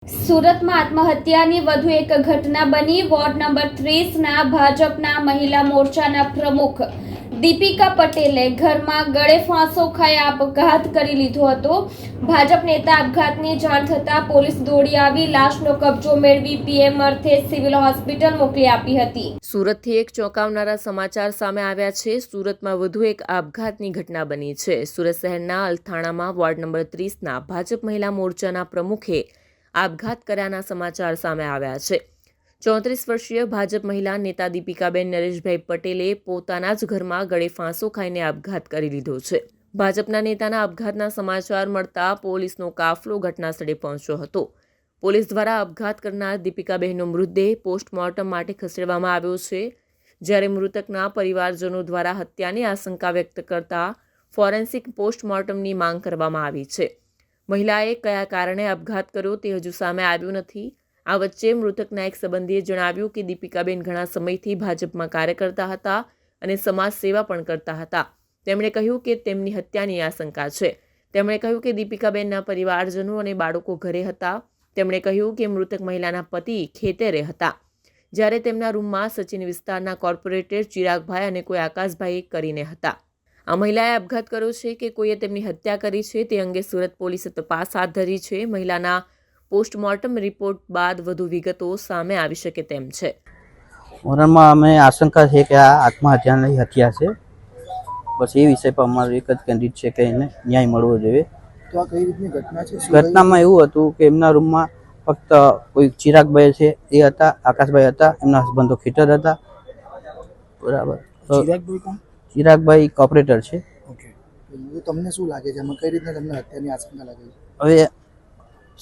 સુરતમાં આત્મહત્યાની વધુ એક ઘટના બની। વોર્ડ નંબર 30ના ભાજપના મહિલા મોરચાના પ્રમુખ દીપિકા પટેલે ઘરમાં ગળે ફાંસો ખાઈ આપઘાત કરી લીધો હતો। ભાજપ નેતા આપઘાતની જાણ થતાં પોલીસ દોડી આવી લાશનો કબજો મેળવી પીએમ અર્થે સિવિલ હોસ્પિટલ મોકલી આપી હતી। સુરતથી એક ચોંકાવનારા સમાચાર સામે આવ્યા છે। સુરતમાં વધુ એક આપઘાતની ઘટના બની છે। સુરત શહેરના અલથાણામાં વોર્ડ નંબર 30ના ભાજપ મહિલા મોરચાના પ્રમુખે આપઘાત કર્યાના સમાચાર સામે આવ્યા છે। 34 વર્ષીય ભાજપ મહિલા નેતા દીપિકાબેન નરેશભાઈ પટેલે પોતાના જ ઘરમાં ગળે ફાંસો ખાઈને આપઘાત કરી લીધો છે। ભાજપના નેતાના આપઘાતના સમાચાર મળતા પોલીસનો કાફલો ઘટનાસ્થળે પહોંચ્યો હતો। પોલીસ દ્વારા આપઘાત કરનાર દીપિકાબેનનો મૃતદેહ પોસ્ટમોર્ટમ માટે ખસેડવામાં આવ્યો છે, જ્યારે મૃતકના પરિવારજનો દ્વારા હત્યાની આશંકા વ્યક્ત કરતા ફોરેન્સિક પોસ્ટમોર્ટમની માંગ કરવામાં આવી છે। મહિલાએ કયા કારણે આપઘાત કર્યો તે હજુ સામે આવ્યું નથી। આ વચ્ચે મૃતકના એક સંબંધીએ જણાવ્યું કે દીપિકાબેન ઘણા સમયથી ભાજપમાં કાર્ય કરતા હતા અને સમાજ સેવા પણ કરતા હતા। તેમણે કહ્યું કે તેમની હત્યાની આશંકા છે। તેમણે કહ્યું કે દીપિકાબેનના પરિવારજનો અને બાળકો ઘરે હતા। તેમણે કહ્યું કે મૃતક મહિલાના પતિ ખેતરે હતા, જ્યારે તેમના રૂમમાં સચિન વિસ્તારના કોર્પોરેટર ચિરાગભાઈ અને કોઈ આકાશભાઈ કરીને હતા। આ મહિલાએ આપઘાત કર્યો છે કે કોઈએ તેમની હત્યા કરી છે તે અંગે સુરત પોલીસે તપાસ હાથ ધરી છે। મહિલાના પોસ્ટમોર્ટમ રિપોર્ટ બાદ વધુ વિગતો સામે આવી શકે તેમ છે। મોરનમાં અમે આશંકા છે કે આ આત્મહત્યાની હત્યા છે। બસ એ વિષય પર અમારું એક જ કેન્દ્રિત છે કે એને ન્યાય મળવો જોઈએ। તો આ કઈ રીતની ઘટના છે? ઘટનામાં એવું હતું કે એમના રૂમમાં ફક્ત કોઈ ચિરાગભાઈ છે એ હતા, આકાશભાઈ હતા, એમના હસબન્ડ તો ખેતર હતા, બરાબર। તો ચિરાગભાઈ કોણ? ચિરાગભાઈ કોર્પોરેટર છે। ઓકે, તો તમને શું લાગે છે, એમાં કઈ રીતના તમને હત્યાની આશંકા લાગે છે? હવે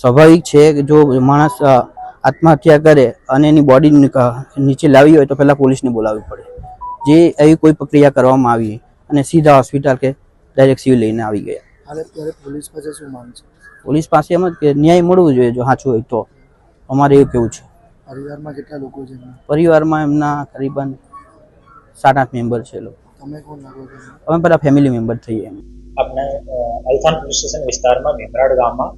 સ્વાભાવિક છે કે જો માણસ આત્મહત્યા કરે અને એની બોડી નીચે લાવી હોય તો પહેલાં પોલીસને બોલાવવી પડે। જે એવી કોઈ પ્રક્રિયા કરવામાં આવી અને સીધા હોસ્પિટલ કે ડાયરેક્ટ સિવિલ લઈને આવી ગયા। હાલ અત્યારે પોલીસ પાસે શું માંગ છે? પોલીસ પાસે એમ જ કે ન્યાય મળવું જોઈએ, જો સાચું હોય તો અમારે એવું કેવું છે। પરિવારમાં કેટલા લોકો છે? પરિવારમાં એમના કરીબન 7-8 મેમ્બર છે લોકો। તમે કોણ લાગો છો? અમે બધા ફેમિલી મેમ્બર થઈએ એમ। આપણે અલથાણ પોલીસ સ્ટેશન વિસ્તારમાં ભીમરાડ ગામમાં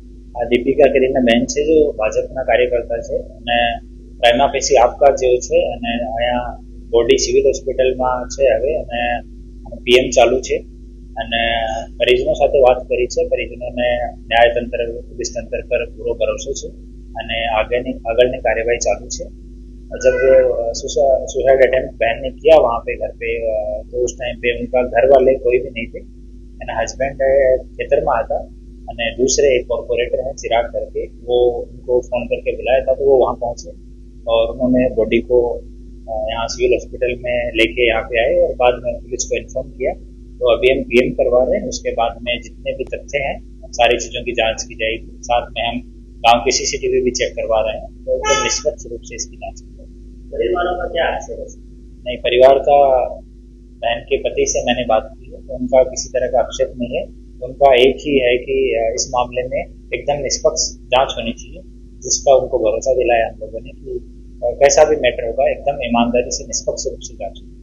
દીપિકા કરીને બેન છે, જે ભાજપના કાર્યકર્તા છે અને પ્રાઇમા ફેસી આપઘાત જેવો છે અને અહીંયા બોડી સિવિલ હોસ્પિટલમાં છે હવે અને પીએમ ચાલુ છે અને પરિજનો સાથે વાત કરી છે। પરિજનોને ન્યાયતંત્ર पुलिस तंत्र पर पूरा भरोसा है અને આગળની કાર્યવાही चालू है। जब सुसाइड अटेम्प्ट बहन ने किया वहाँ पे घर पे, तो उस टाइम पे उनका घर वाले कोई भी नहीं थे एंड हस्बैंड खेतर में आता और दूसरे एक कॉर्पोरेटर हैं चिराग करके, वो उनको फ़ोन करके बुलाया था तो वो वहाँ पहुँचे और उन्होंने बॉडी को यहाँ सिविल हॉस्पिटल में लेके यहाँ पे आए और बाद में पुलिस को इन्फॉर्म किया। तो अभी हम पीएम करवा रहे हैं, उसके बाद में जितने भी तथ्य हैं सारी चीज़ों की जांच की जाएगी। साथ में हम गांव की सीसीटीवी भी चेक करवा रहे हैं, तो एकदम निष्पक्ष रूप से इसकी जांच की जाएगी। परिवार का क्या है? नहीं, परिवार का बहन के पति से मैंने बात की है तो उनका किसी तरह का आक्षेप नहीं है। उनका एक ही है कि इस मामले में एकदम निष्पक्ष जांच होनी चाहिए, जिसका उनको भरोसा दिलाया हम लोगों ने कि कैसा भी मैटर होगा एकदम ईमानदारी से निष्पक्ष रूप से जांच होगी।